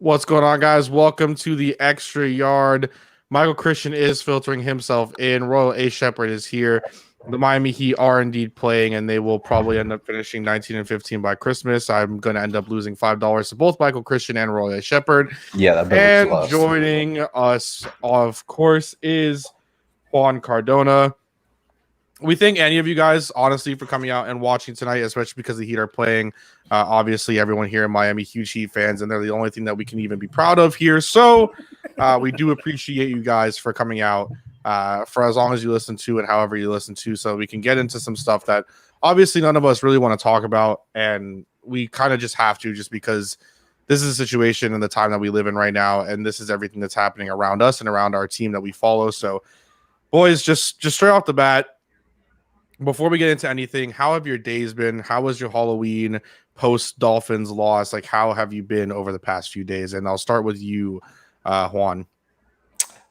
What's going on, guys? Welcome to the Extra Yard. Michael Christian is filtering himself in. Royal A. Shepherd is here. The Miami Heat are indeed playing, and they will probably end up finishing 19 and 15 by Christmas. I'm going to end up losing $5 to both Michael Christian and Royal A. Shepherd. Yeah, that bet was And lost. joining us, of course, is Juan Cardona. We thank any of you guys, honestly, for coming out and watching tonight, especially because the Heat are playing. Obviously, everyone here in Miami, huge Heat fans, and they're the only thing that we can even be proud of here. So we do appreciate you guys for coming out for as long as you listen to it, however you listen to, so we can get into some stuff that obviously none of us really want to talk about, and we kind of just have to, just because this is a situation and the time that we live in right now, and this is everything that's happening around us and around our team that we follow. So, boys, just straight off the bat, before we get into anything, how have your days been? How was your Halloween post Dolphins loss? Like, how have you been over the past few days? And I'll start with you, Juan.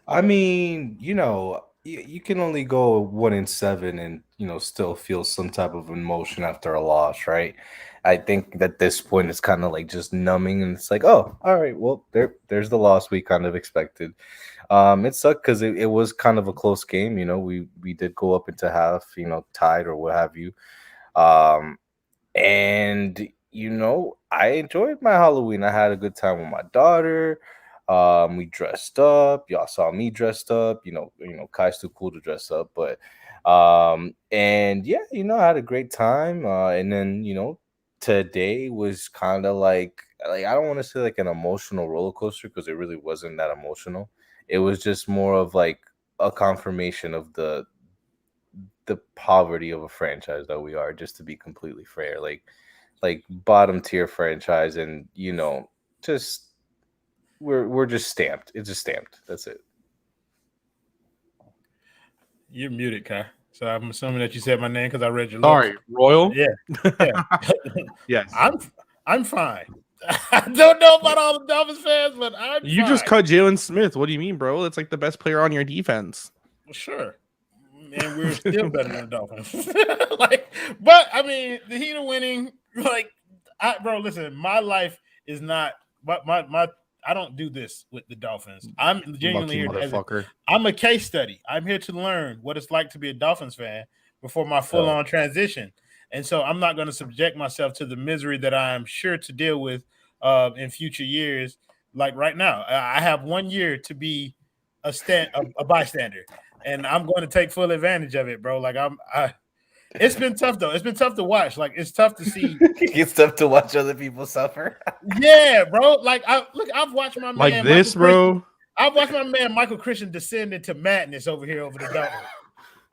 I mean, you can only go 1-7 and still feel some type of emotion after a loss, right? I think at this point it's kind of like just numbing, and it's like, oh, all right, well, there's the loss we kind of expected. It sucked because it was kind of a close game. We did go up into half, tied or what have you. And I enjoyed my Halloween. I had a good time with my daughter. We dressed up. Y'all saw me dressed up. Kai's too cool to dress up, but and yeah, I had a great time. And then today was kind of like I don't want to say like an emotional roller coaster, because it really wasn't that emotional. It was just more of like a confirmation of the poverty of a franchise that we are, just to be completely fair. Like bottom tier franchise, and just we're just stamped. It's just stamped. That's it. You're muted, Kai. So I'm assuming that you said my name because I read your lips. Sorry, Royal? Yeah. Yes. I'm fine. I don't know about all the Dolphins fans, but You fine. just cut Jalen Smith. What do you mean, bro? It's like the best player on your defense. Sure. And we're still better than the Dolphins. But I mean, the Heat are winning. Bro, listen, my life is not my I don't do this with the Dolphins. I'm genuinely Lucky here. I'm a case study. I'm here to learn what it's like to be a Dolphins fan before my full-on transition. And so I'm not going to subject myself to the misery that I'm sure to deal with in future years. Like right now, I have 1 year to be a bystander, and I'm going to take full advantage of it, bro. It's been tough though. It's been tough to watch. Like, it's tough to see. It's tough to watch other people suffer. Yeah, bro. I've watched my man like this, bro. I've watched my man Michael Christian descend into madness over here over the Dolphins.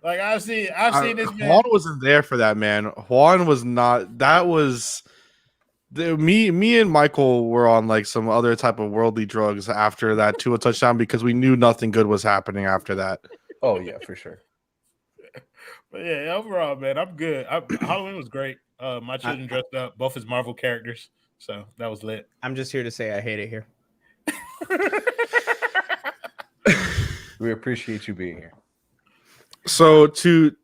Like, I've seen this man. Juan wasn't there for that, man. Juan was not. That was me and Michael were on like some other type of worldly drugs after that Tua touchdown, because we knew nothing good was happening after that. Oh yeah, for sure. But yeah, overall, man, I'm good. Halloween was great. My children dressed up, both as Marvel characters, so that was lit. I'm just here to say I hate it here. We appreciate you being here. So to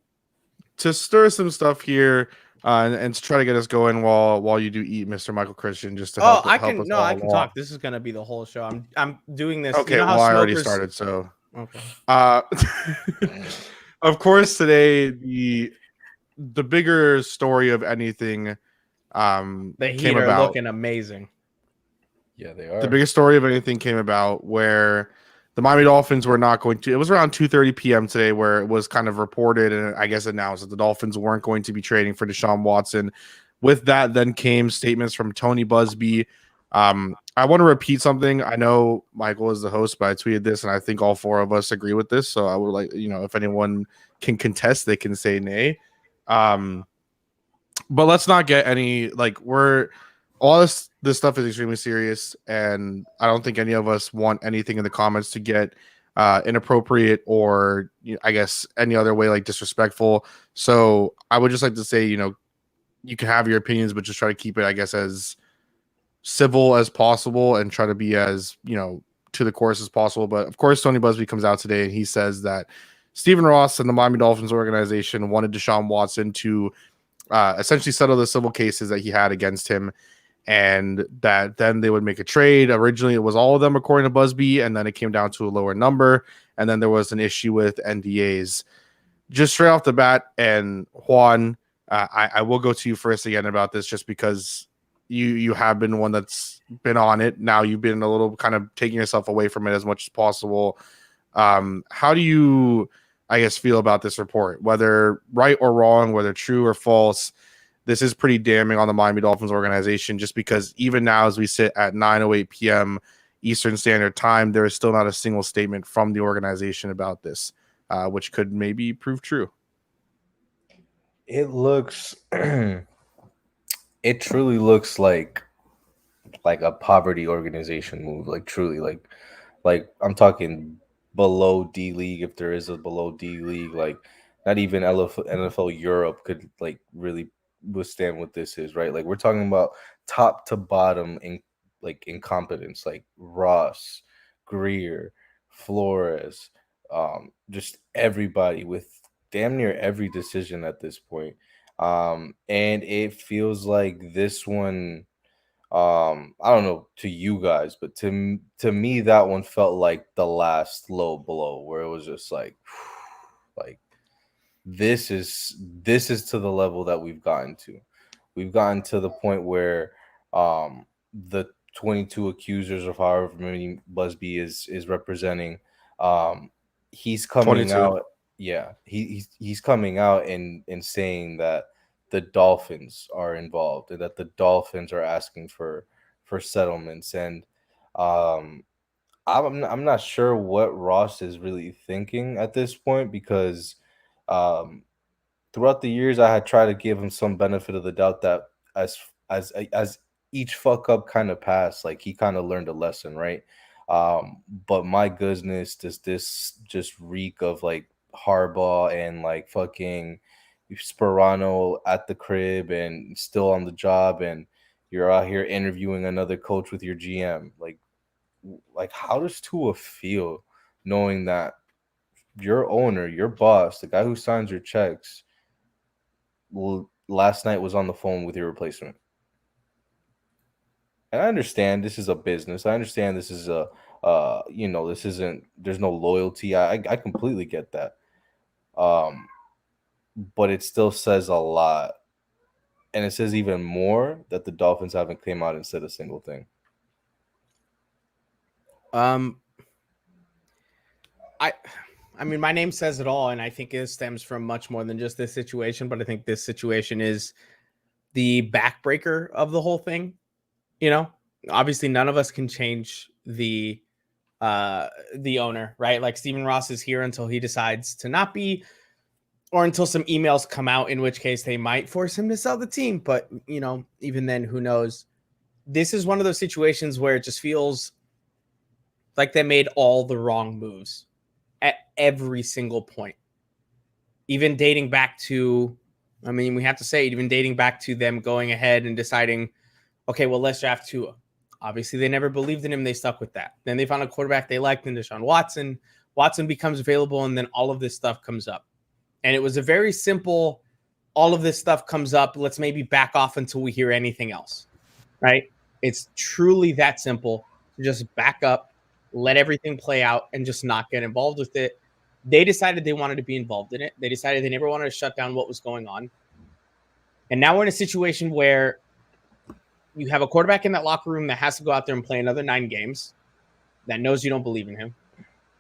stir some stuff here and to try to get us going while you do eat, Mr. Michael Christian, just to help. I can talk. This is gonna be the whole show. I'm doing this. Okay, well, I already started, so okay. Of course, today the bigger story of anything the Heat came are about. Looking amazing. Yeah, they are. The biggest story of anything came about where the Miami Dolphins were not going to. It was around 2:30 p.m. today where it was kind of reported and I guess announced that the Dolphins weren't going to be trading for Deshaun-Watson. With that, then came statements from Tony Busby. I want to repeat something. I know Michael is the host, but I tweeted this, and I think all four of us agree with this. So I would like, if anyone can contest, they can say nay. But let's not get any all this stuff is extremely serious, and I don't think any of us want anything in the comments to get inappropriate or I guess any other way like disrespectful. So I would just like to say, you can have your opinions, but just try to keep it, I guess, as civil as possible and try to be as, to the course as possible. But of course, Tony Busby comes out today and he says that Stephen Ross and the Miami Dolphins organization wanted Deshaun Watson to essentially settle the civil cases that he had against him. and that then they would make a trade. Originally, it was all of them according to Busby, and then it came down to a lower number, and then there was an issue with NDAs. Just straight off the bat, and Juan, I will go to you first again about this, just because you have been one that's been on it. Now you've been a little kind of taking yourself away from it as much as possible. How do you, I guess, feel about this report? Whether right or wrong, whether true or false, this is pretty damning on the Miami Dolphins organization, just because even now as we sit at 9:08 p.m. Eastern Standard Time, there is still not a single statement from the organization about this, which could maybe prove true. It looks it truly looks like a poverty organization move, like truly, like I'm talking below D League, if there is a below D League, like not even NFL Europe could like really withstand what this is, right? Like we're talking about top to bottom in like incompetence, like Ross, Greer, Flores, just everybody with damn near every decision at this point. And it feels like this one, I don't know to you guys, but to me that one felt like the last low blow, where it was just like like this is to the level that we've gotten to. We've gotten to the point where the 22 accusers, of however many Busby is representing, he's coming 22. out. Yeah, he's coming out and saying that the Dolphins are involved and that the Dolphins are asking for settlements. And I'm not sure what Ross is really thinking at this point, because um, throughout the years I had tried to give him some benefit of the doubt that as each fuck up kind of passed, like he kind of learned a lesson, right? But my goodness, does this just reek of like Harbaugh and like fucking Sperano at the crib and still on the job, and you're out here interviewing another coach with your GM. Like how does Tua feel knowing that your owner, your boss, the guy who signs your checks, last night was on the phone with your replacement? And I understand this is a business. I understand this is this isn't, there's no loyalty. I completely get that. But it still says a lot. And it says even more that the Dolphins haven't came out and said a single thing. I mean, my name says it all, and I think it stems from much more than just this situation, but I think this situation is the backbreaker of the whole thing. You know, obviously none of us can change the owner, right? Like Stephen Ross is here until he decides to not be, or until some emails come out, in which case they might force him to sell the team. But, you know, even then, who knows? This is one of those situations where it just feels like they made all the wrong moves at every single point. Even dating back to, I mean, we have to say, even dating back to them going ahead and deciding, okay, well, let's draft Tua. Obviously, they never believed in him. They stuck with that. Then they found a quarterback they liked in Deshaun Watson. Watson becomes available, and then all of this stuff comes up. And it was a very simple, all of this stuff comes up. Let's maybe back off until we hear anything else, right? It's truly that simple. Just back up, let everything play out, and just not get involved with it. They decided they wanted to be involved in it. They decided they never wanted to shut down what was going on. And now we're in a situation where you have a quarterback in that locker room that has to go out there and play another 9 games, that knows you don't believe in him.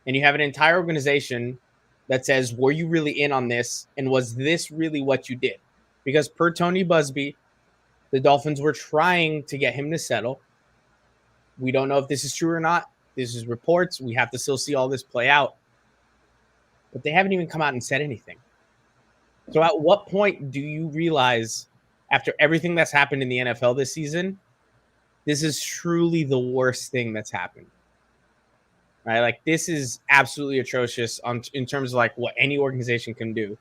And you have an entire organization that says, were you really in on this? And was this really what you did? Because per Tony Busby, the Dolphins were trying to get him to settle. We don't know if this is true or not. This is reports. We have to still see all this play out. But they haven't even come out and said anything. So at what point do you realize, after everything that's happened in the NFL this season, this is truly the worst thing that's happened? Right? Like, this is absolutely atrocious in terms of like what any organization can do.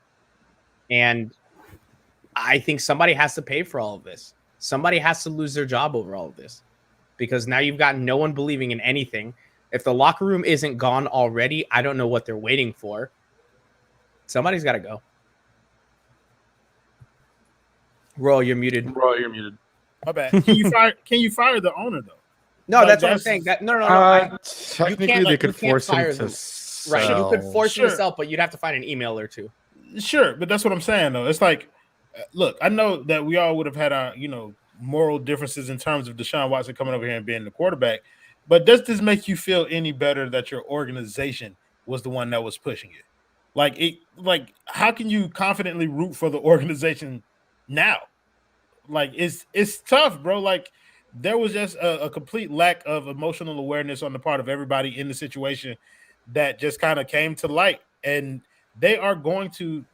And I think somebody has to pay for all of this. Somebody has to lose their job over all of this, because now you've got no one believing in anything. If the locker room isn't gone already, I don't know what they're waiting for. Somebody's got to go. Roy, you're muted. My bad. Can you fire the owner though? No, Like, that's what I'm saying. That no. Technically, they could force him to sell. Right, you could force him to Sure. sell, but you'd have to find an email or two. Sure, but that's what I'm saying though. It's like, look, I know that we all would have had our, moral differences in terms of Deshaun Watson coming over here and being the quarterback, but does this make you feel any better that your organization was the one that was pushing it? Like how can you confidently root for the organization now? Like it's tough, bro. Like there was just a complete lack of emotional awareness on the part of everybody in the situation that just kind of came to light, and they're going to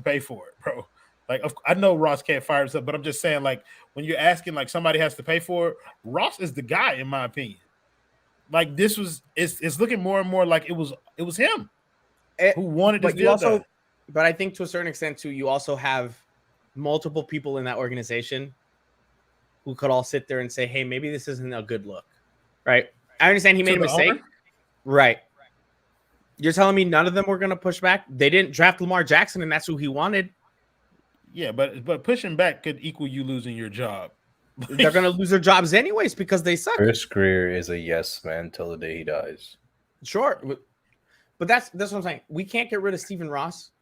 pay for it, bro. Like I know Ross can't fire himself, but I'm just saying, like when you're asking, like somebody has to pay for it, Ross is the guy, in my opinion. Like it's looking more and more like it was him who wanted this deal done. But I think to a certain extent too, you also have multiple people in that organization who could all sit there and say, hey, maybe this isn't a good look, right? I understand he made a mistake. Owner? Right. You're telling me none of them were going to push back? They didn't draft Lamar Jackson, and that's who he wanted. Yeah, but pushing back could equal you losing your job. They're going to lose their jobs anyways because they suck. Chris Greer is a yes man till the day he dies. Sure. But that's what I'm saying. We can't get rid of Stephen Ross.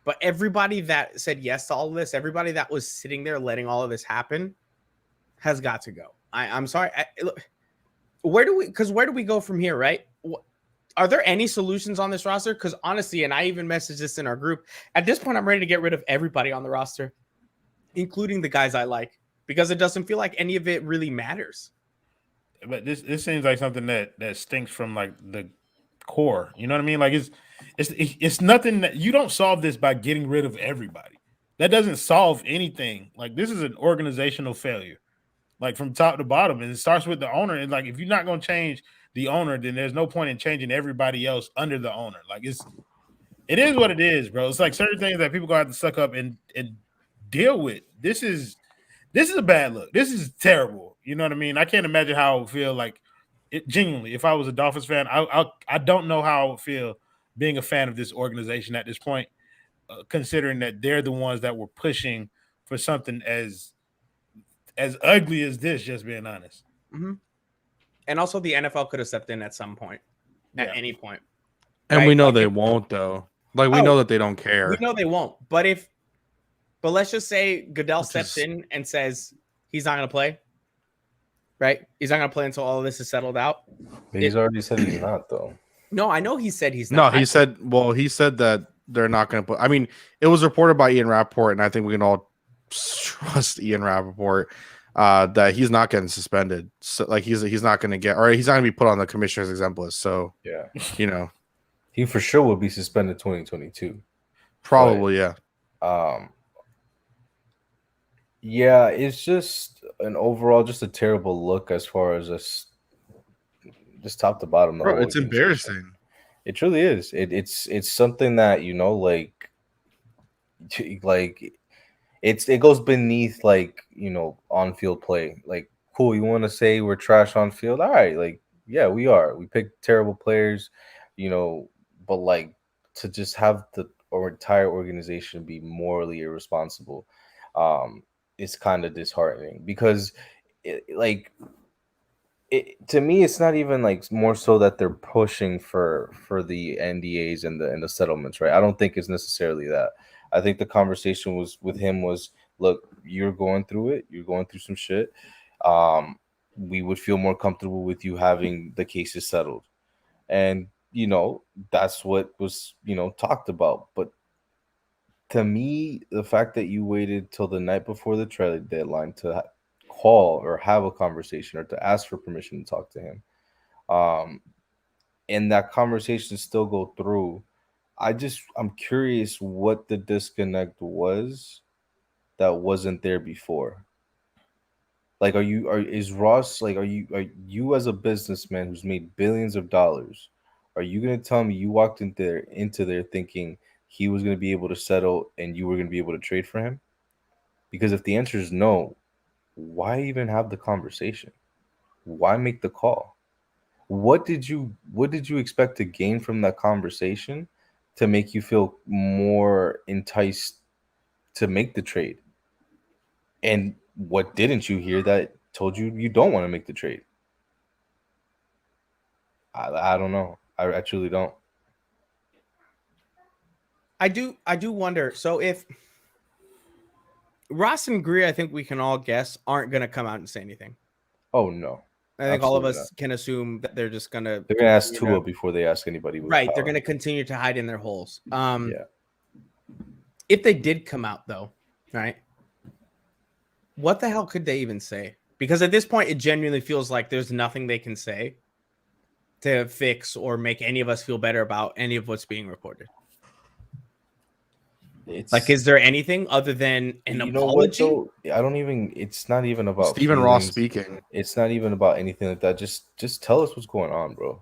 But everybody that said yes to all of this, everybody that was sitting there letting all of this happen has got to go. I'm sorry. Look, where do we go from here, right? Are there any solutions on this roster? Because honestly, and I even messaged this in our group, at this point, I'm ready to get rid of everybody on the roster, including the guys I like, because it doesn't feel like any of it really matters. But this seems like something that stinks from like the core. You know what I mean? Like it's nothing that you don't solve this by getting rid of everybody. That doesn't solve anything. Like this is an organizational failure, like from top to bottom, and it starts with the owner. And like if you're not going to change the owner, then there's no point in changing everybody else under the owner. Like it is what it is, bro. It's like certain things that people gonna have to suck up and deal with. This is a bad look. This is terrible. You know what I mean? I can't imagine how I would feel like it genuinely. If I was a Dolphins fan, I don't know how I would feel being a fan of this organization at this point, considering that they're the ones that were pushing for something as ugly as this, just being honest. Mm-hmm. And also the NFL could have stepped in at some point, at any point. And right? We know they won't, though. Like, we know that they don't care. We know they won't. But let's just say Goodell steps in and says he's not going to play, right? He's not going to play until all of this is settled out. He's already said he's not, though. No, I know he said he's not. No, he said that they're not going to put. I mean, it was reported by Ian Rappaport, and I think we can all trust Ian Rappaport that he's not getting suspended. So, like, he's not going to get, or he's not going to be put on the commissioner's exempt list. So, yeah, he for sure will be suspended 2022. Probably, but, yeah, it's just an overall, just a terrible look as far as just top to bottom. Bro, it's embarrassing. It truly is. It's something that it goes beneath on-field play. Like, cool, you want to say we're trash on field? All right, like, yeah, we are. We picked terrible players, but like to just have the entire organization be morally irresponsible, it's kind of disheartening because to me, it's not even like more so that they're pushing for the NDAs and the settlements, right? I don't think it's necessarily that. I think the conversation with him was, look, you're going through it. You're going through some shit. We would feel more comfortable with you having the cases settled. And, that's what was, talked about. But to me, the fact that you waited till the night before the trade deadline to call or have a conversation or to ask for permission to talk to him, and that conversation still go through, I'm curious what the disconnect was that wasn't there before. Like, are you as a businessman who's made billions of dollars, are you going to tell me you walked into there thinking he was going to be able to settle and you were going to be able to trade for him? Because if the answer is no, why even have the conversation? Why make the call? What did you expect to gain from that conversation to make you feel more enticed to make the trade? And what didn't you hear that told you you don't want to make the trade? I don't know. I truly don't. I do wonder. So if Ross and Greer, I think we can all guess, aren't going to come out and say anything. Oh no. I think all of Absolutely us can assume that they're just going to. They're gonna ask Tua before they ask anybody. Right. They're going to continue to hide in their holes. Yeah. If they did come out, though, right? What the hell could they even say? Because at this point, it genuinely feels like there's nothing they can say to fix or make any of us feel better about any of what's being reported. It's like, is there anything other than an apology? What, I don't even. It's not even about Stephen Ross speaking. It's not even about anything like that. Just tell us what's going on, bro.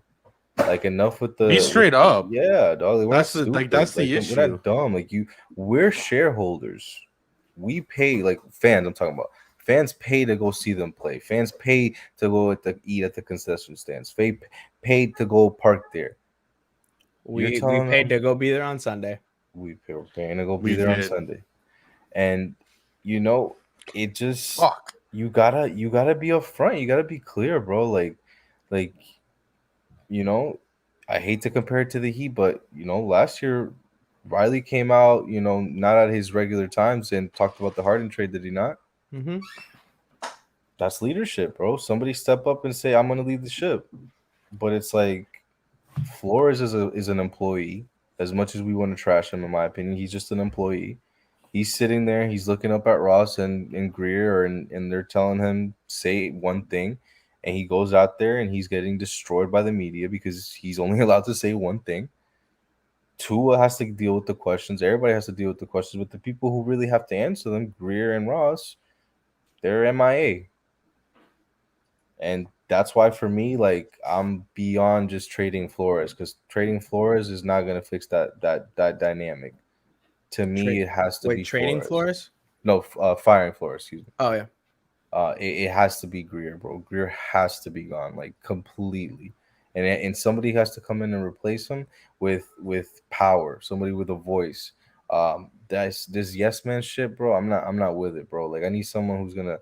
Like, enough with the. Be straight up. Yeah, dog. Like, that's the issue. We're not dumb. Like, we're shareholders. We pay, like, fans. I'm talking about fans pay to go see them play. Fans pay to go eat at the concession stands. Pay to go park there. We paid to go be there on Sunday. We're paying to go be there on Sunday, and it just you gotta be upfront. You gotta be clear, bro. Like I hate to compare it to the Heat, but last year Riley came out, not at his regular times and talked about the Harden trade. Did he not? Mm-hmm. That's leadership, bro. Somebody step up and say, "I'm gonna lead the ship." But it's like Flores is an employee. As much as we want to trash him, in my opinion, he's just an employee. He's sitting there, he's looking up at Ross and Greer, and they're telling him, say one thing, and he goes out there and he's getting destroyed by the media because he's only allowed to say one thing. Tua has to deal with the questions. Everybody has to deal with the questions, but the people who really have to answer them, Greer and Ross, they're MIA. And that's why, for me, like, I'm beyond just trading Flores, because trading Flores is not going to fix that dynamic. To me, it has to be trading Flores. No, firing Flores. Excuse me. Oh yeah. It has to be Greer, bro. Greer has to be gone, like, completely, and somebody has to come in and replace him with power, somebody with a voice. That's this yes man shit, bro. I'm not with it, bro. Like, I need someone who's gonna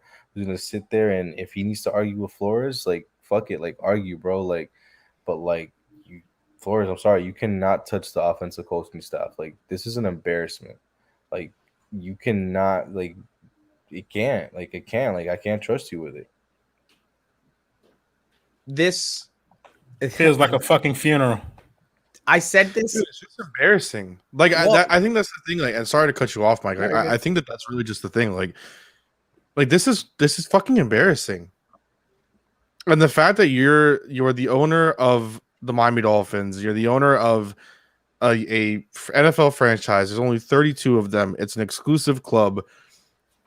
sit there, and if he needs to argue with Flores, like, fuck it, like, argue, bro. Like, but like, Flores, I'm sorry, you cannot touch the offensive coaching staff. Like, this is an embarrassment. Like, you cannot, like, it can't, like, it can, like, I can't trust you with it. It feels like a fucking funeral. I said this. Dude, it's just embarrassing. Like, I think that's the thing. Like, and sorry to cut you off, Mike. Like, I think that's really just the thing. Like this is fucking embarrassing. And the fact that you're the owner of the Miami Dolphins, you're the owner of a NFL franchise. There's only 32 of them. It's an exclusive club,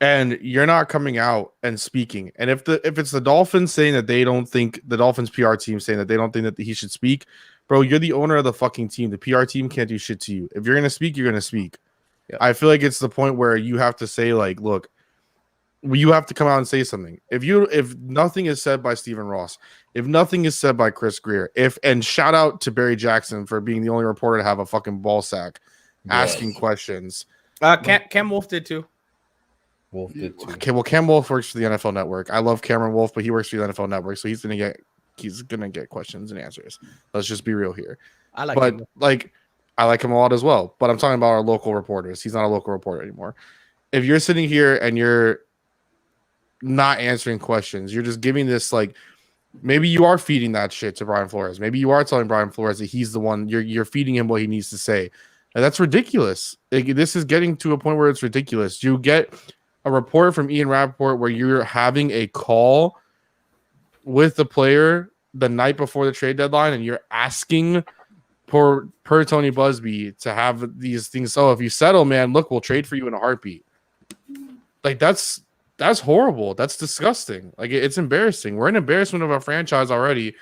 and you're not coming out and speaking. And if it's the Dolphins saying that they don't think, the Dolphins PR team saying that they don't think that he should speak, bro, you're the owner of the fucking team. The PR team can't do shit to you. If you're gonna speak, you're gonna speak. Yeah. I feel like it's the point where you have to say, like, look, you have to come out and say something. If nothing is said by Stephen Ross, if nothing is said by Chris Greer, and shout out to Barry Jackson for being the only reporter to have a fucking ball sack asking questions. Cam Wolf did too. Wolf did too. Okay, well, Cam Wolf works for the NFL Network. I love Cameron Wolf, but he works for the NFL Network, so he's gonna get questions and answers. Let's just be real here. I like him a lot as well. But I'm talking about our local reporters. He's not a local reporter anymore. If you're sitting here and you're not answering questions, you're just giving this, like, maybe you are feeding that shit to Brian Flores. Maybe you are telling Brian Flores that he's the one. You're feeding him what he needs to say. And that's ridiculous. Like, this is getting to a point where it's ridiculous. You get a report from Ian Rappaport where you're having a call with the player the night before the trade deadline, and you're asking per Tony Busby to have these things. So if you settle, man, look, we'll trade for you in a heartbeat. Like, that's horrible. That's disgusting. Like, it's embarrassing. We're an embarrassment of our franchise already.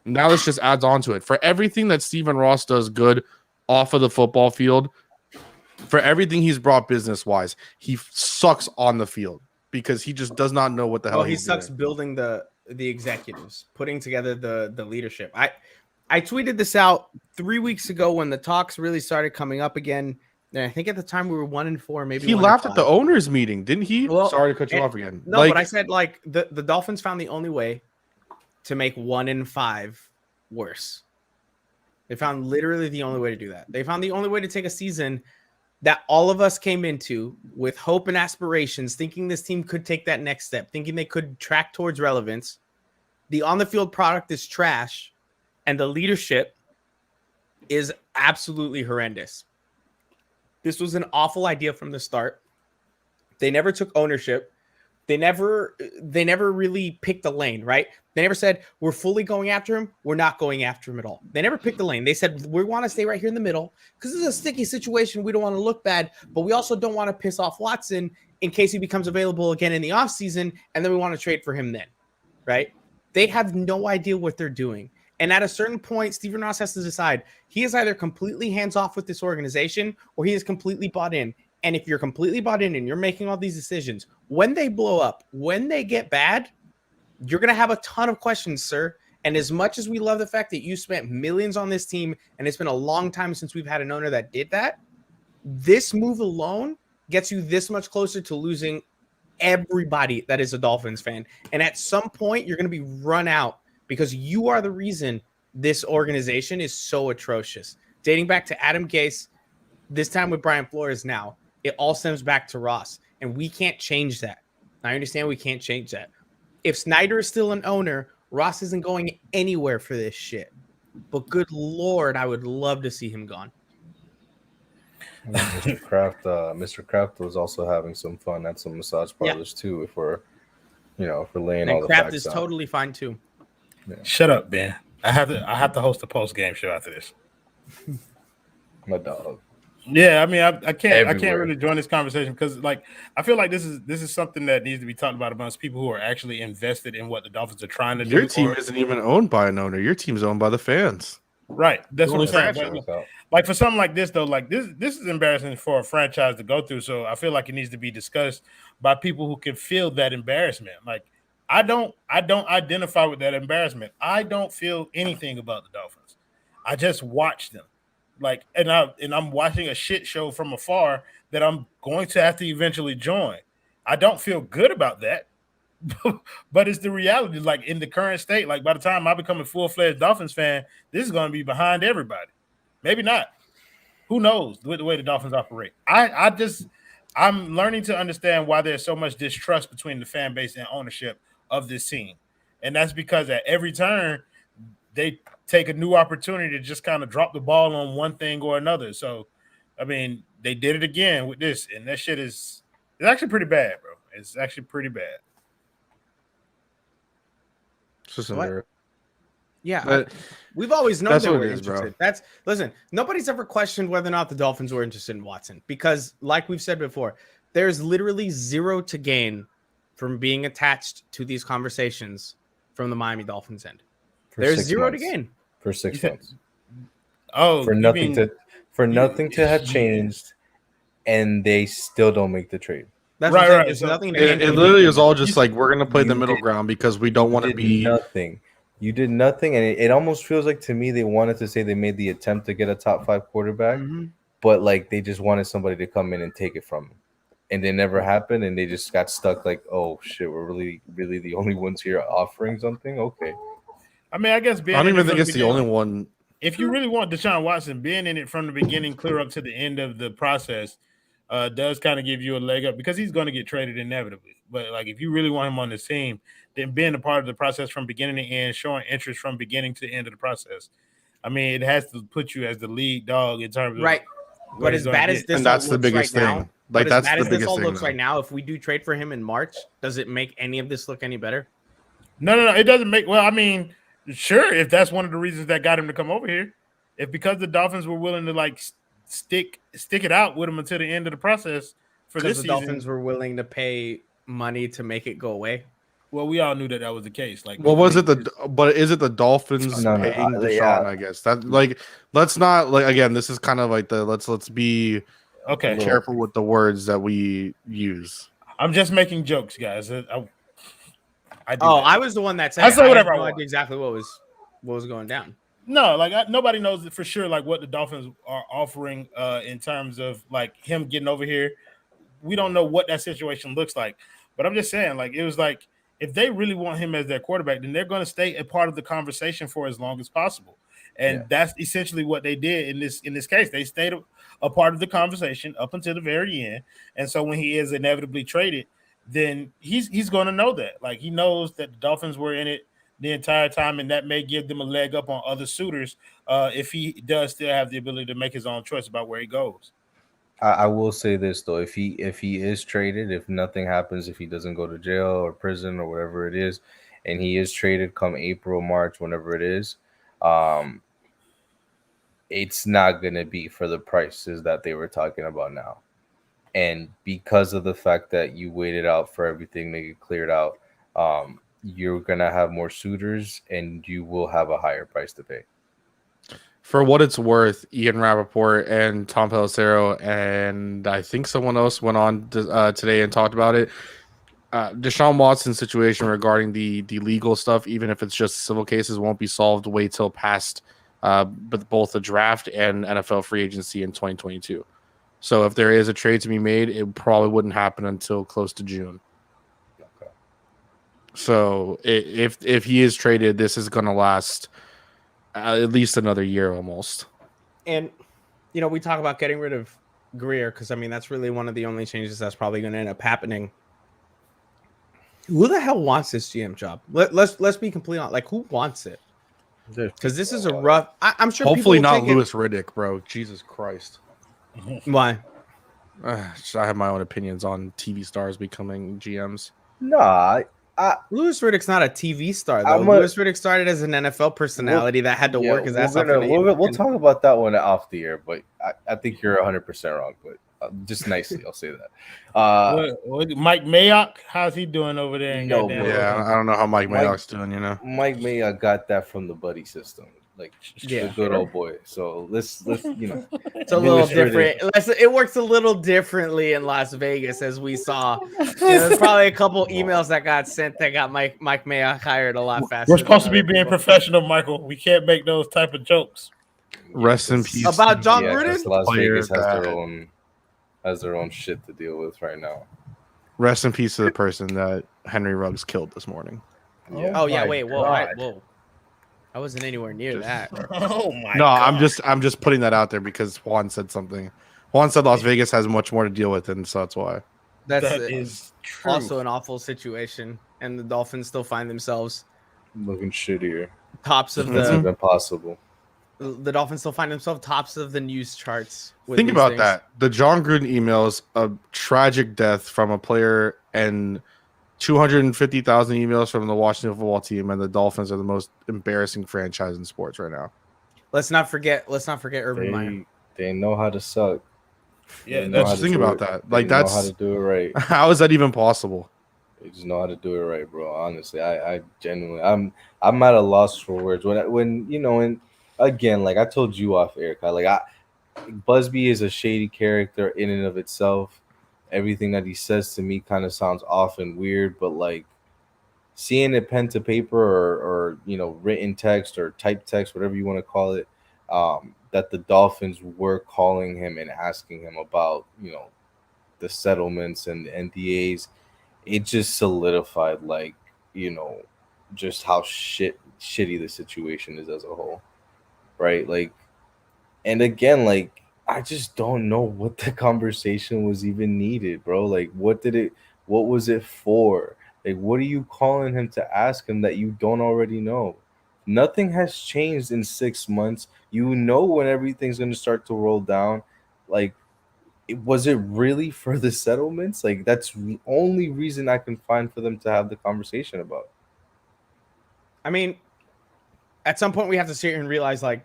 Now this just adds on to it. For everything that Stephen Ross does good off of the football field, for everything he's brought business-wise, he sucks on the field because he just does not know what the hell he sucks doing. Building the executives, putting together the leadership. I tweeted this out 3 weeks ago when the talks really started coming up again. And I think at the time we were 1-4, maybe He 1-5. laughed at the owners' meeting, didn't he? Well, Sorry to cut you off again. No, but I said like the Dolphins found the only way to make 1-5 worse. They found literally the only way to do that. They found the only way to take a season that all of us came into with hope and aspirations, thinking this team could take that next step, thinking they could track towards relevance. The on-the-field product is trash, and the leadership is absolutely horrendous. This was an awful idea from the start. They never took ownership. They never really picked a lane, right? They never said, we're fully going after him. We're not going after him at all. They never picked a lane. They said, we want to stay right here in the middle because this is a sticky situation. We don't want to look bad, but we also don't want to piss off Watson in case he becomes available again in the offseason, and then we want to trade for him then, right? They have no idea what they're doing. And at a certain point, Stephen Ross has to decide he is either completely hands-off with this organization or he is completely bought in. And if you're completely bought in and you're making all these decisions, when they blow up, when they get bad, you're going to have a ton of questions, sir. And as much as we love the fact that you spent millions on this team, and it's been a long time since we've had an owner that did that, this move alone gets you this much closer to losing everybody that is a Dolphins fan. And at some point, you're going to be run out because you are the reason this organization is so atrocious. Dating back to Adam Gase, this time with Brian Flores now, it all stems back to Ross, and we can't change that. I understand we can't change that. If Snyder is still an owner, Ross isn't going anywhere for this shit. But good Lord, I would love to see him gone. Mr. Kraft was also having some fun at some massage parlors too. If we're laying all the Kraft facts is out. totally fine too. Yeah. Shut up, Ben. I have to host a post game show after this. My dog. Yeah, I mean, I can't Everywhere. really join this conversation because, like, I feel like this is something that needs to be talked about amongst people who are actually invested in what the Dolphins are trying to do. Your team isn't even owned by an owner. Your team's owned by the fans. Right. That's what I'm saying. But, like for something like this, though, like this is embarrassing for a franchise to go through. So I feel like it needs to be discussed by people who can feel that embarrassment. Like I don't identify with that embarrassment. I don't feel anything about the Dolphins. I just watch them. Like, and I'm watching a shit show from afar that I'm going to have to eventually join. I don't feel good about that, but it's the reality. Like in the current state, like by the time I become a full-fledged Dolphins fan, this is going to be behind everybody. Maybe not. Who knows with the way the Dolphins operate? I'm learning to understand why there's so much distrust between the fan base and ownership of this team, and that's because at every turn they take a new opportunity to just kind of drop the ball on one thing or another. So, I mean, they did it again with this, and that shit it's actually pretty bad, bro. It's actually pretty bad. It's just yeah, but we've always known that's they what were it is, interested. bro. Listen, nobody's ever questioned whether or not the Dolphins were interested in Watson because, like we've said before, there's literally zero to gain from being attached to these conversations from the Miami Dolphins end. There's 6 zero months. to gain For 6 months. Oh, for nothing to have changed, and they still don't make the trade. That's right. There's So nothing. It literally is all just like we're gonna play the middle ground because we don't want to be nothing. You did nothing, and it almost feels like to me they wanted to say they made the attempt to get a top 5 quarterback, but like they just wanted somebody to come in and take it from them, and it never happened, and they just got stuck. Like, oh shit, we're really the only ones here offering something. Okay. I mean, I guess I don't even think it's the only one. If you really want Deshaun Watson, being in it from the beginning, clear up to the end of the process, does kind of give you a leg up because he's going to get traded inevitably. But like, if you really want him on this team, then being a part of the process from beginning to end, showing interest from beginning to end of the process. I mean, it has to put you as the lead dog in terms of right. But as bad as this, and that's the biggest thing. Now, like that's as bad the as this biggest all thing. looks right now, if we do trade for him in March, does it make any of this look any better? No, it doesn't make. Well, I mean, sure, if that's one of the reasons that got him to come over here, if because the Dolphins were willing to like stick it out with him until the end of the process for this the season, Dolphins were willing to pay money to make it go away. Well, we all knew that was the case. Like, well, is it the Dolphins paying Deshaun? Yeah. I guess that like let's not like again. This is kind of like the let's be careful with the words that we use. I'm just making jokes, guys. I was the one that said. I said whatever I had no want. idea exactly what was going down. No, like nobody knows for sure like what the Dolphins are offering in terms of like him getting over here. We don't know what that situation looks like. But I'm just saying, like, it was like if they really want him as their quarterback, then they're going to stay a part of the conversation for as long as possible. And that's essentially what they did in this case. They stayed a part of the conversation up until the very end. And so when he is inevitably traded, then he's going to know that. Like he knows that the Dolphins were in it the entire time, and that may give them a leg up on other suitors if he does still have the ability to make his own choice about where he goes. I will say this though, if he is traded, if nothing happens, if he doesn't go to jail or prison or whatever it is, and he is traded come April, March, whenever it is, it's not gonna be for the prices that they were talking about now. And because of the fact that you waited out for everything to get cleared out, you're gonna have more suitors and you will have a higher price to pay. For what it's worth, Ian Rappaport and Tom Pelissero and I think someone else went on today and talked about it. Deshaun Watson's situation regarding the legal stuff, even if it's just civil cases, won't be solved. Wait till past but both the draft and NFL free agency in 2022. So if there is a trade to be made, it probably wouldn't happen until close to June. Okay. So if he is traded, this is going to last at least another year almost. And, you know, we talk about getting rid of Greer because, I mean, that's really one of the only changes that's probably going to end up happening. Who the hell wants this GM job? Let's be completely honest. Like, who wants it? Because this is a rough. I'm sure. Hopefully not Louis Riddick, bro. Jesus Christ. Why? I have my own opinions on TV stars becoming GMs. No, Louis Riddick's not a TV star though. Louis Riddick started as an NFL personality that had to work his ass off. We'll talk about that one off the air, but I think you're 100% wrong. But just nicely, I'll say that. Mike Mayock, how's he doing over there? I don't know how Mike Mayock's doing. You know, Mike Mayock got that from the buddy system, like the good old boy. So let's you know, it's a little different. It works a little differently in Las Vegas, as we saw. There's probably a couple emails that got sent that got Mike Mayock hired a lot faster. We're supposed to be being professional, Michael. We can't make those type of jokes. Rest in peace. About John Gruden. Las Vegas has their own shit to deal with right now. Rest in peace to the person that Henry Ruggs killed this morning. Yeah. Wait, whoa. I wasn't anywhere near that. Oh my God. God. I'm just putting that out there because Juan said something. Juan said Las Vegas has much more to deal with, and so that's why. That is true. Also an awful situation, and the Dolphins still find themselves looking shittier. Tops of That's even possible. The Dolphins still find themselves tops of the news charts. Think about that. The John Gruden emails, a tragic death from a player, and 250,000 emails from the Washington football team, and the Dolphins are the most embarrassing franchise in sports right now. Let's not forget Urban Meyer. They know how to suck. Yeah, just think about that. Like, that's know how to do it right. How is that even possible? They just know how to do it right, bro. Honestly, I genuinely, I'm at a loss for words when you know, and again, like I told you off air, Busby is a shady character in and of itself. Everything that he says to me kind of sounds off and weird, but like seeing it pen to paper or you know, written text or typed text, whatever you want to call it, that the Dolphins were calling him and asking him about, you know, the settlements and the NDAs, it just solidified, like, you know, just how shitty the situation is as a whole, right? Like, and again, like, I just don't know what the conversation was even needed, bro. Like, what was it for? Like, what are you calling him to ask him that you don't already know? Nothing has changed in 6 months. You know when everything's going to start to roll down. Like, was it really for the settlements? Like, that's the only reason I can find for them to have the conversation about. I mean, at some point we have to sit here and realize, like,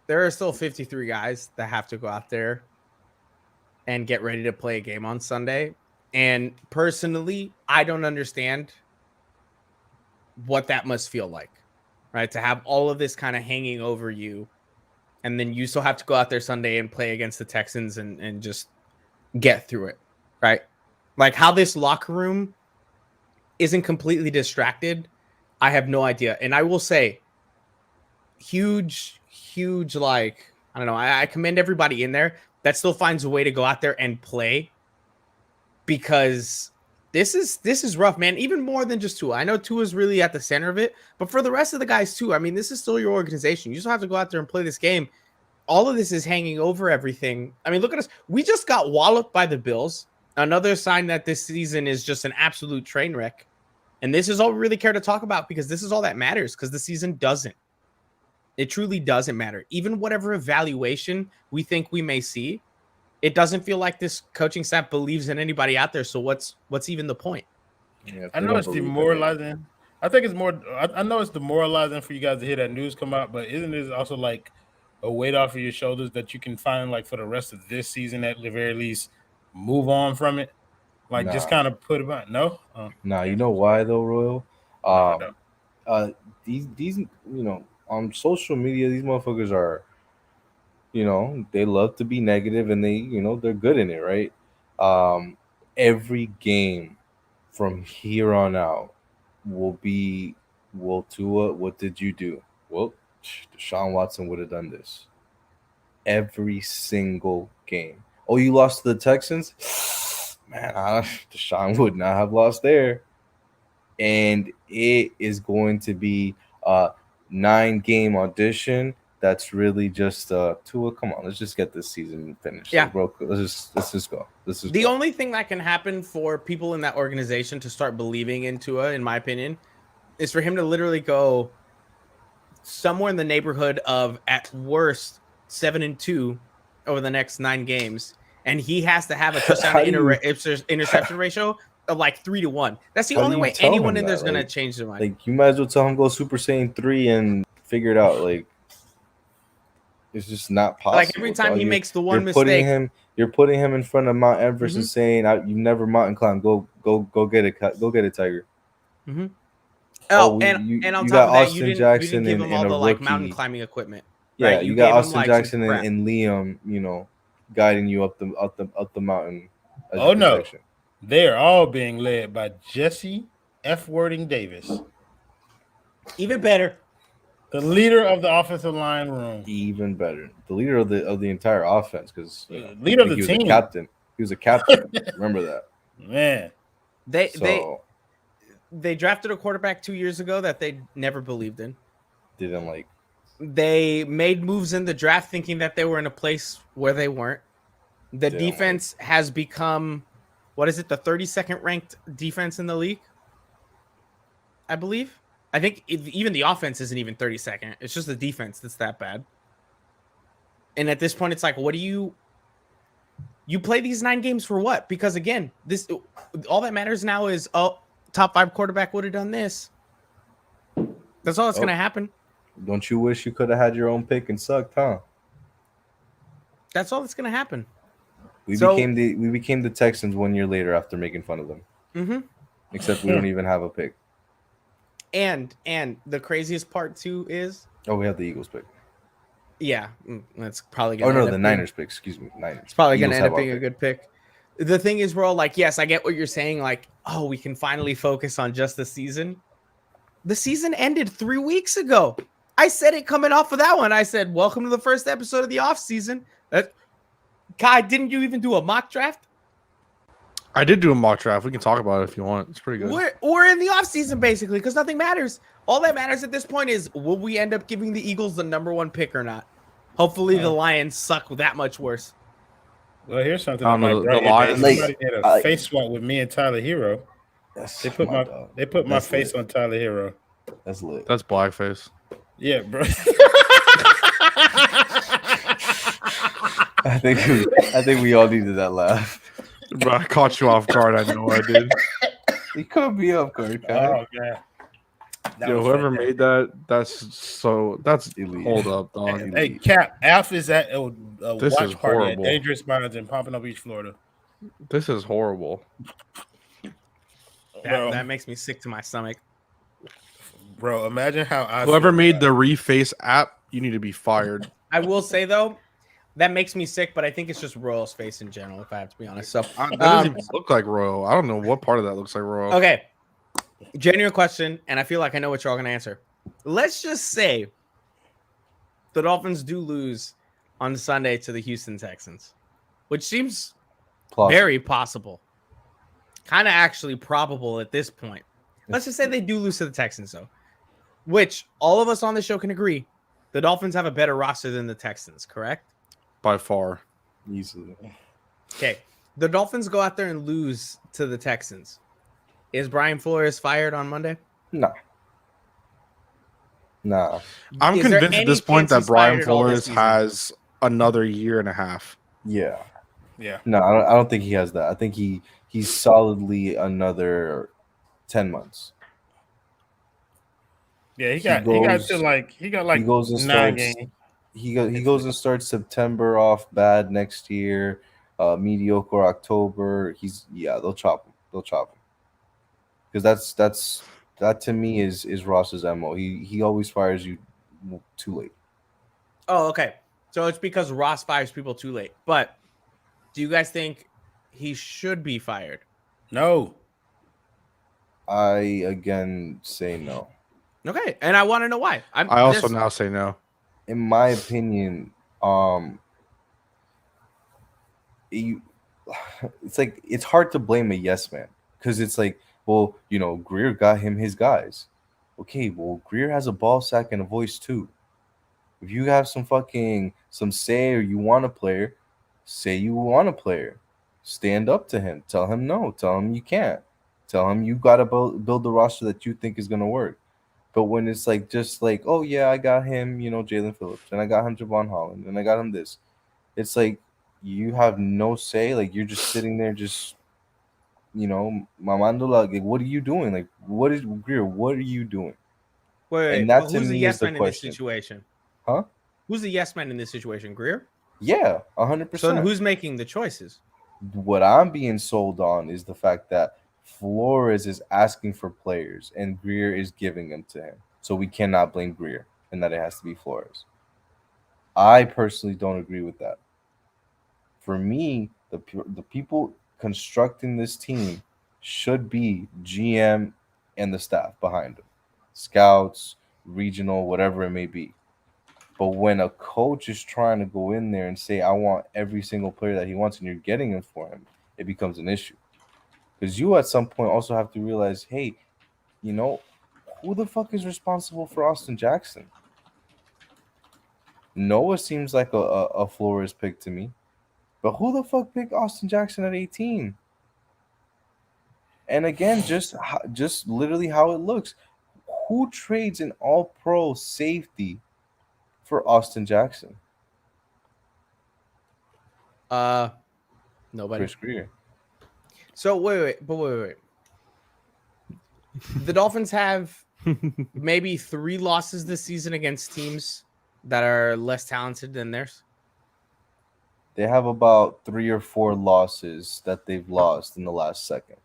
there are still 53 guys that have to go out there and get ready to play a game on Sunday. And personally, I don't understand what that must feel like, right? To have all of this kind of hanging over you, and then you still have to go out there Sunday and play against the Texans and just get through it, right? Like, how this locker room isn't completely distracted, I have no idea. And I will say, huge, like, I don't know. I commend everybody in there that still finds a way to go out there and play, because this is rough, man. Even more than just Tua. I know Tua's really at the center of it, but for the rest of the guys too. I mean, this is still your organization. You still have to go out there and play this game. All of this is hanging over everything. I mean, look at us. We just got walloped by the Bills. Another sign that this season is just an absolute train wreck. And this is all we really care to talk about, because this is all that matters, because the season doesn't. It truly doesn't matter. Even whatever evaluation we think we may see, it doesn't feel like this coaching staff believes in anybody out there. So what's even the point? Yeah, I know it's demoralizing. I think it's more. I know it's demoralizing for you guys to hear that news come out, but isn't it also like a weight off of your shoulders that you can find, like, for the rest of this season, at the very least, move on from it? Like, just kind of put it back. No, Nah, you know why though, Royal? No. These on social media, these motherfuckers are, they love to be negative, and they they're good in it, right? Every game from here on out will Tua, what did you do? Well, Deshaun Watson would have done this every single game. Oh, you lost to the Texans? Man, Deshaun would not have lost there. And it is going to be a 9-game audition. That's really just Tua. Come on, let's just get this season finished. Yeah, like, bro, let's just go. This is the only thing that can happen for people in that organization to start believing in Tua, in my opinion, is for him to literally go somewhere in the neighborhood of, at worst, 7-2 over the next 9 games, and he has to have a touchdown to interception ratio of like 3-1. That's the only way anyone in there's gonna change their mind. Like, you might as well tell him go Super Saiyan 3 and figure it out. Like, it's just not possible. Like, every time he makes the one mistake, you're putting him in front of Mount Everest and saying, "You never mountain climb. Go get it, Tiger." Mm-hmm. And on top of that, you didn't give him all the like mountain climbing equipment. Yeah, right? you got Austin Jackson and Liam, guiding you up the mountain. Oh no, they are all being led by Jesse F. Wording Davis. Even better, the leader of the offensive line room. Even better, the leader of the entire offense, because leader of the team. He was a captain. Remember that, man. They drafted a quarterback 2 years ago that they never believed in. Didn't like. They made moves in the draft thinking that they were in a place where they weren't. The defense has become, what is it, the 32nd ranked defense in the league? I believe. I think even the offense isn't even 32nd. It's just the defense that's that bad. And at this point, it's like, what do you play these 9 games for what? Because again, all that matters now is, top 5 quarterback would have done this. That's all that's going to happen. Don't you wish you could have had your own pick and sucked, huh? That's all that's going to happen. We became the Texans 1 year later after making fun of them. Mm-hmm. Except we don't even have a pick. And the craziest part too is, we have the Eagles pick. Yeah, that's probably going to. Oh no, the Niners pick. Excuse me, Niners. It's probably going to end up being a good pick. The thing is, bro, like, yes, I get what you're saying. Like, we can finally focus on just the season. The season ended 3 weeks ago. I said it coming off of that one. I said, welcome to the first episode of the off season. Kai, didn't you even do a mock draft? I did do a mock draft. We can talk about it if you want. It's pretty good. We're in the off season basically, because nothing matters. All that matters at this point is, will we end up giving the Eagles the number 1 pick or not? Hopefully the Lions suck that much worse. Well, here's something. The Lions. Somebody did a face swap with me and Tyler Hero. They put my face on Tyler Hero. That's lit. That's blackface. Yeah, bro. I think we all needed that laugh. Bro, I caught you off guard. I know I did. You could be off guard, Kai. Oh god. Yo, whoever made that's elite. Hold up, dog. Hey, Cap, Alf is at a this watch is party horrible. at Dangerous Minds in Pompano Beach, Florida. This is horrible. That makes me sick to my stomach. Bro, imagine how whoever made the Reface app, you need to be fired. I will say though, that makes me sick, but I think it's just Royal's face in general, if I have to be honest. So that doesn't even look like Royal. I don't know what part of that looks like Royal. Okay. Genuine question, and I feel like I know what you're all gonna answer. Let's just say the Dolphins do lose on Sunday to the Houston Texans, which seems very possible. Kind of actually probable at this point. Let's just say they do lose to the Texans, though, which all of us on the show can agree. The Dolphins have a better roster than the Texans, correct? By far. Easily. Okay. The Dolphins go out there and lose to the Texans. Is Brian Flores fired on Monday? No. Nah. I'm Is there convinced at any this point chance that he's Brian fired at all this Flores season? has another year and a half. Yeah. Yeah. No, I don't think he has that. I think he's solidly another 10 months. Yeah, he got like he goes and 9 starts games. he goes and starts September off bad next year, mediocre October. They'll chop him. Because that to me is Ross's MO. He always fires you too late. Oh, okay. So it's because Ross fires people too late. But do you guys think he should be fired? No. I again say no. Okay, and I want to know why. I also now say no. In my opinion, it's like it's hard to blame a yes man because it's like, well, Greer got him his guys. Okay, well, Greer has a ball sack and a voice too. If you have some say or you want a player, say you want a player. Stand up to him. Tell him no. Tell him you can't. Tell him you got to build the roster that you think is going to work. But when it's like just like, oh yeah, I got him, Jalen Phillips, and I got him Javon Holland, and I got him this. It's like you have no say. Like you're just sitting there, just mamando. Like, what are you doing? Like, what is Greer? What are you doing? Wait, and that but to who's the me yes is the man in this question. situation? Huh? Who's the yes man in this situation? Greer? Yeah, 100%. So then who's making the choices? What I'm being sold on is the fact that Flores is asking for players and Greer is giving them to him. So we cannot blame Greer and that it has to be Flores. I personally don't agree with that. For me, the people constructing this team should be GM and the staff behind them. Scouts, regional, whatever it may be. But when a coach is trying to go in there and say, I want every single player that he wants, and you're getting him for him, it becomes an issue. Because you at some point also have to realize, hey, who the fuck is responsible for Austin Jackson? Noah seems like a Flores pick to me. But who the fuck picked Austin Jackson at 18? And again, just literally how it looks. Who trades an all-pro safety for Austin Jackson? Nobody. Chris Greer. So wait. The Dolphins have maybe 3 losses this season against teams that are less talented than theirs. They have about 3 or 4 losses that they've lost in the last second.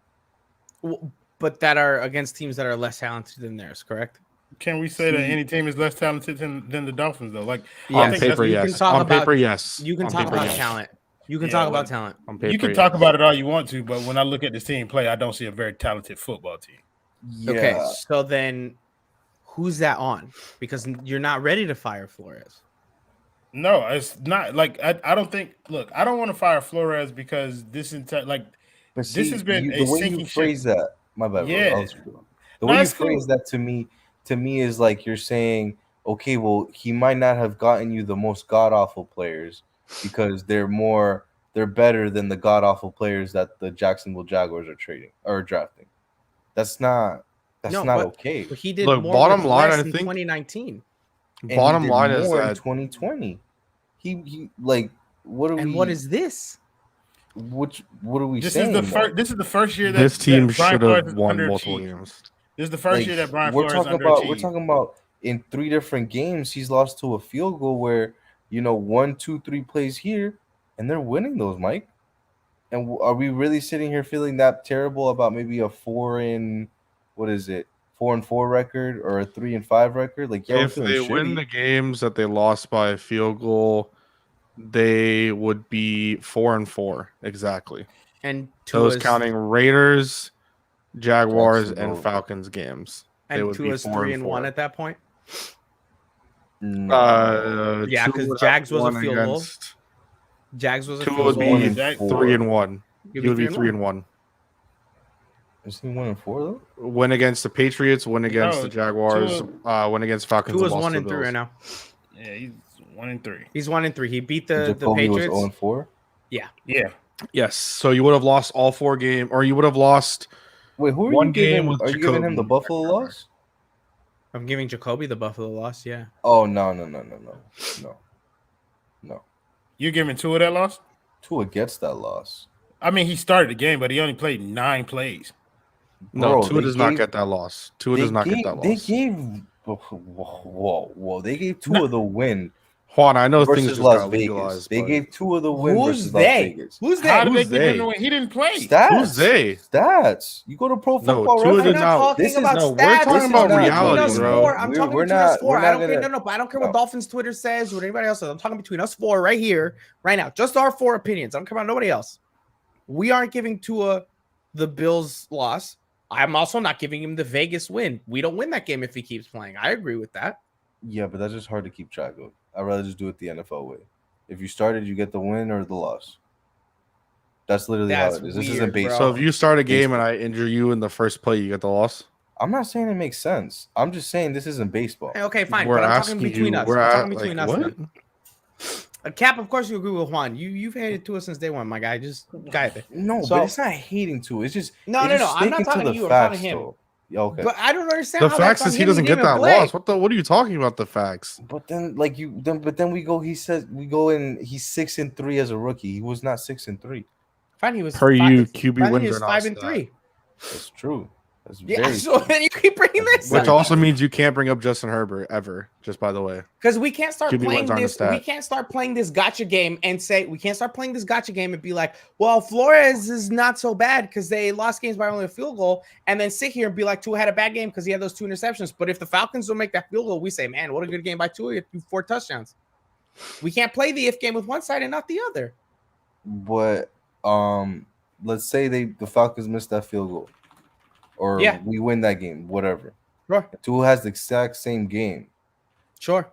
But that are against teams that are less talented than theirs, correct? Can we say that any team is less talented than the Dolphins, though? Like on paper, yes. On paper, yes. You can talk about talent. You can talk about talent. On paper, you can talk about it all you want to, but when I look at this team play, I don't see a very talented football team. Yeah. Okay, so then who's that on? Because you're not ready to fire Flores. No, it's not. Like I don't think. Look, I don't want to fire Flores because this has been the way you phrase that. My bad. Yeah. The way you phrase that to me is like you're saying, okay, well, he might not have gotten you the most god awful players because they're better than the god awful players that the Jacksonville Jaguars are drafting. That's not okay. But he did Look, more bottom line, less I in think 2019. Bottom line is more in that 2020. He like what are we? And what is this? What are we This saying? This is the first year that this team that Brian should Flores have is won underachieved. multiple games. This is the first year that Brian we're Flores talking We're talking about in 3 different games he's lost to a field goal where 1, 2, 3 plays here and they're winning those, Mike. And are we really sitting here feeling that terrible about maybe a 4-4 record or a 3-5 record? Like, yeah, If they win the games that they lost by a field goal, they would be 4-4 exactly. And those counting Raiders, Jaguars, and Jacksonville. Falcons games. And Tua's 3-1 at that point. No. Yeah, Tua 'cause would Jags have was a won field goal. against- Jags was a Tua field would goal. One be and Jack- four. 3-1. He'd He would be 3-1. 3-1. Is he 1-4 though? Win against the Patriots, win against the Jaguars, win against Falcons, and Tua's lost to 1-3 the Bills. right now. Yeah, he's 1-3. He's 1-3. He beat the Jacoby was Patriots. 0-4. Yeah. Yes, so you would have lost all 4 games, or you would have lost. Wait, who are One you game giving? with Are you giving him the Jacoby. Buffalo loss? I'm giving Jacoby the Buffalo loss. Yeah. Oh no. You're giving Tua that loss? Tua gets that loss. I mean, he started the game, but he only played 9 plays. No, Bro, Tua they does not gave- get that loss. Tua does not get that They loss. gave whoa. They gave Tua the win Juan, I know things versus just Las got Vegas. legalized. They but- gave Tua the win Who's versus Las they? Vegas. Who's How they? did Who's they give him they? the win? He didn't play. Stats. Who's they? Stats. You go to Pro No, Football Tua I'm did Reference. not not- talking This is- about no, we're stats. talking This is about between reality, us bro. four. I'm talking We're between us not- four. we're I not don't care. gonna- No. I don't care no. what Dolphins Twitter says or what anybody else says. I'm talking between us four right here, right now. Just our 4 opinions. I don't care about nobody else. We aren't giving Tua the Bills loss. I'm also not giving him the Vegas win. We don't win that game if he keeps playing. I agree with that. Yeah, but that's just hard to keep track of. I'd rather just do it the NFL way. If you started, you get the win or the loss. That's literally That's how it is. This weird, isn't based. bro. So if you start a game and I injure you in the first play, you get the loss. I'm not saying it makes sense. I'm just saying this isn't baseball. Okay, fine. We're but I'm asking talking between you. us. We're I'm at, talking between like, us. what? man. Cap, of course you agree with Juan. You've hated Tua since day one, my guy. Just guy there. No, So- but it's not hating to it. It's just No. it's just I'm not sticking talking to the you. I'm talking facts, to him. though. Yeah, okay. But I don't understand. The how facts that's is on he him. doesn't get didn't that play. loss. What are you talking about? The facts. But then, like but then we go. He says we go in. He's 6-3 as a rookie. He was not 6-3. Fine, he was Per five- you, QB fine, he wins was are not 5-3. That's true. That's Yeah, very so true. then you keep bringing this Which Right. also means you can't bring up Justin Herbert ever. Just by the way, because we can't start QB playing wins aren't a this. stat. We can't start playing this gotcha game and say we can't start playing this gotcha game and be like, well, Flores is not so bad because they lost games by only a field goal, and then sit here and be like, Tua had a bad game because he had those 2 interceptions. But if the Falcons don't make that field goal, we say, man, what a good game by Tua. He had 4 touchdowns. We can't play the if game with one side and not the other. But let's say the Falcons missed that field goal, or Yeah. we win that game, whatever. Sure. Tua has the exact same game. Sure.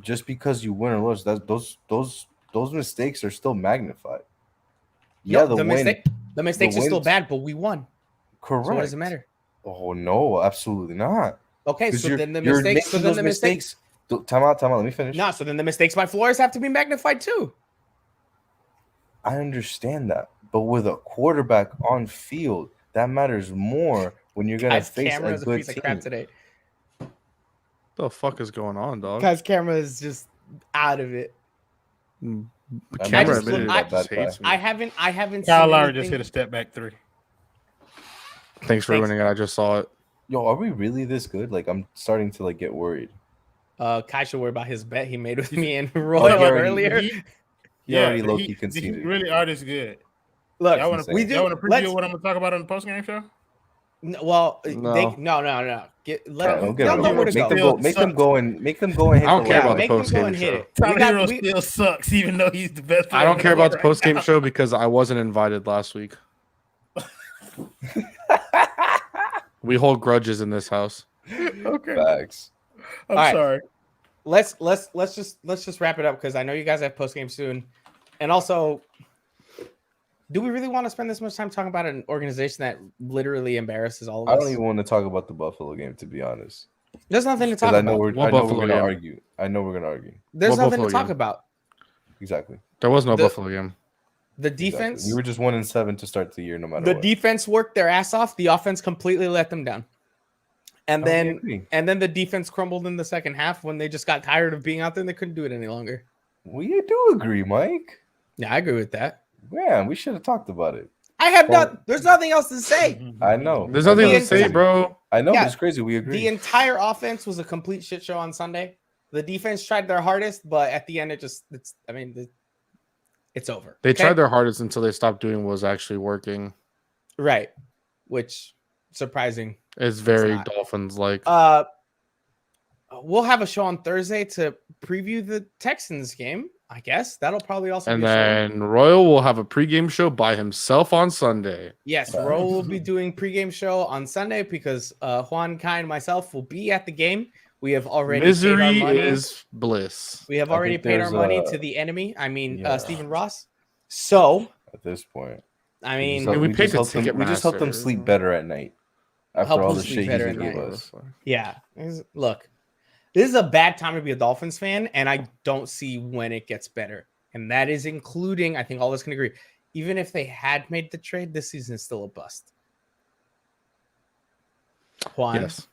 Just because you win or lose, those mistakes are still magnified. Yeah, No, the win. the mistakes are still wins- bad, but we won. Correct. So what does it matter? Oh no, absolutely not. Okay, 'Cause so you're- then the you're mistakes. So making then those the mistakes. Time out. Let me finish. No, so then the mistakes by Flores have to be magnified too. I understand that, but with a quarterback on field, that matters more when you're gonna Guy's face camera a is a good piece of team. crap today. the fuck is going on, dog? Guy's camera is just out of it. The I camera just- admitted I- it just hates me. I haven't Kyle seen Lowry just anything- hit a step back 3. Thanks for Thanks. ruining it. I just saw it. Yo, are we really this good? Like, I'm starting to get worried. Kai should worry about his bet he made with me and Oh, Roy he already- earlier. He already but low-key he conceded. really are this good. Look, Y'all want to we do. preview Let's, what I'm going to talk about on the postgame show? well, No. no. Don't get they'll rid know of where it. to Make them go. go. Make them go and make them go and hit. I don't the care line. about the Make them post go game and hit show. it. We Tyler got- Hero we- still sucks, even though he's the best. I don't player care in the about the world post right game now. show because I wasn't invited last week. We hold grudges in this house. Okay, Facts. I'm All right. sorry. let's just wrap it up because I know you guys have post game soon, and also, do we really want to spend this much time talking about an organization that literally embarrasses all of I us? don't even want to talk about the Buffalo game, to be honest. There's nothing to Because talk I know about. we're What I know Buffalo we're gonna game? argue. I know we're gonna argue. There's What nothing to Buffalo talk game? about. Exactly. There was no The- Buffalo game. The Exactly. defense, We were just 1-7 to start the year, no matter the what. defense worked their ass off. The offense completely let them down, and I then agree. the defense crumbled in the second half when they just got tired of being out there and they couldn't do it any longer. We do agree, Mike. Yeah, I agree with that. Yeah, we should have talked about it. I have Well- not. There's nothing else to say. I know. There's nothing I know to it's say, crazy. bro. I know, Yeah. but it's crazy. We agree. The entire offense was a complete shit show on Sunday. The defense tried their hardest, but at the end, it's over. They Okay? tried their hardest until they stopped doing what was actually working. right, which surprising. It's very not. Dolphins like. We'll have a show on Thursday to preview the Texans game. I guess that'll probably also And be a show. then Royal will have a pregame show by himself on Sunday. Yes, Right. Ro will be doing pregame show on Sunday because Juan, Kai, and myself will be at the game. We have already paid Misery our money. is bliss. We have I already think paid our there's, money to the enemy. I mean, yeah. Stephen Ross. So, At this point, I we mean, just, we we paid just the helped them. We just helped them Ticketmaster. sleep better at night after Help all them the sleep shit better he at gave night. us. yeah. Look, this is a bad time to be a Dolphins fan, and I don't see when it gets better. And that is including, I think all of us can agree, even if they had made the trade, this season is still a bust. Juan, Yes.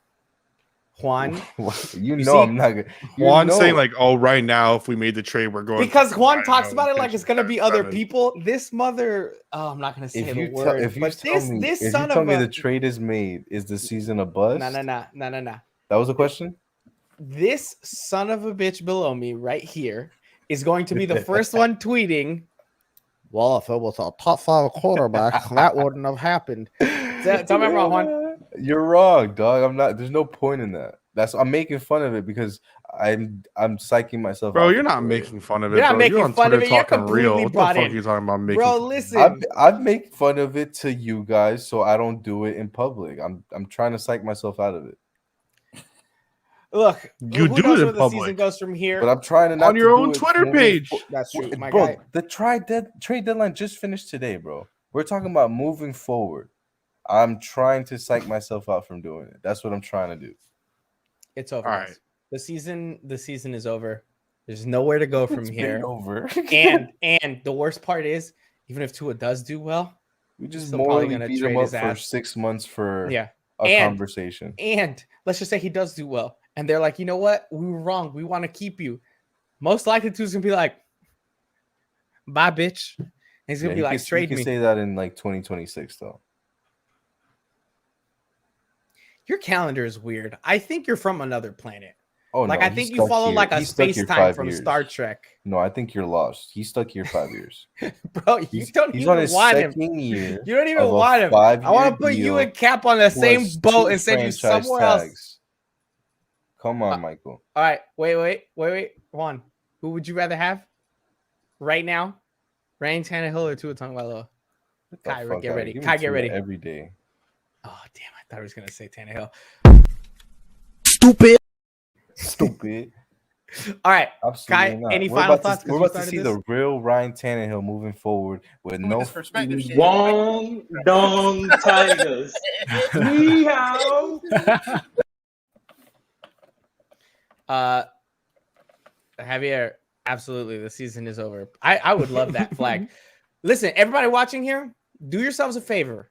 You know see, I'm not good. Juan saying like, "Oh, right now, if we made the trade, we're going." because Juan 5-0 talks about it and like it's finishing gonna be other 7. people. This mother, I'm not gonna say if the you word, if you but tell me this if son you tell of me a the trade is made, is the season a bust? no. That was a question. This son of a bitch below me right here is going to be the first one tweeting. Well, if it was a top 5 quarterback, that wouldn't have happened. Tell me I'm wrong, Juan. You're wrong, dog. I'm not. There's no point in that. I'm making fun of it because I'm psyching myself. Bro, out you're for not it. making fun of it. You're not bro. making You're on fun of Twitter it. You're talking completely real. What the brought fuck in. are you talking about? Making Bro, fun of? listen. I've made fun of it to you guys, so I don't do it in public. I'm trying to psych myself out of it. Look, You who do knows it where in the season public. goes from here? But I'm trying to not On your to do own it Twitter moving page. That's true, my bro. guy. The trade deadline just finished today, bro. We're talking about moving forward. I'm trying to psych myself out from doing it. That's what I'm trying to do. It's over. All Guys. right. The season is over. There's nowhere to go from It's here. been over. and the worst part is, even if Tua does do well, we just still probably morally gonna beat trade him up his for ass. 6 months for Yeah. a conversation. And let's just say he does do well. And they're like, you know what? We were wrong. We want to keep you. Most likely Tua's gonna be like, bye, bitch. And he's gonna be like, trade you me. can say that in like 2026 though. Your calendar is weird. I think you're from another planet. Oh, like no, I think you follow like a space time from Star Trek. No, I think you're lost. He's stuck here 5 years. Bro, you don't He's even on his want him. second year. You don't even of a want him. I 5-year want to put you deal and Cap on the same plus boat 2 and send you franchise somewhere else. tags. Come on, Michael. All right, wait. Juan, who would you rather have right now? Ryan Tannehill or Tua Tagovailoa? Kai, get ready. Kai, get ready. Every day. Oh, damn. I thought I was going to say Tannehill. Stupid. All right. Absolutely Kai, not. any We're final about thoughts? we're about to see the real Ryan Tannehill moving forward with no This perspective shit. Wong Dong Tigers. Meow. Javier, absolutely. The season is over. I would love that flag. Listen, everybody watching here, do yourselves a favor.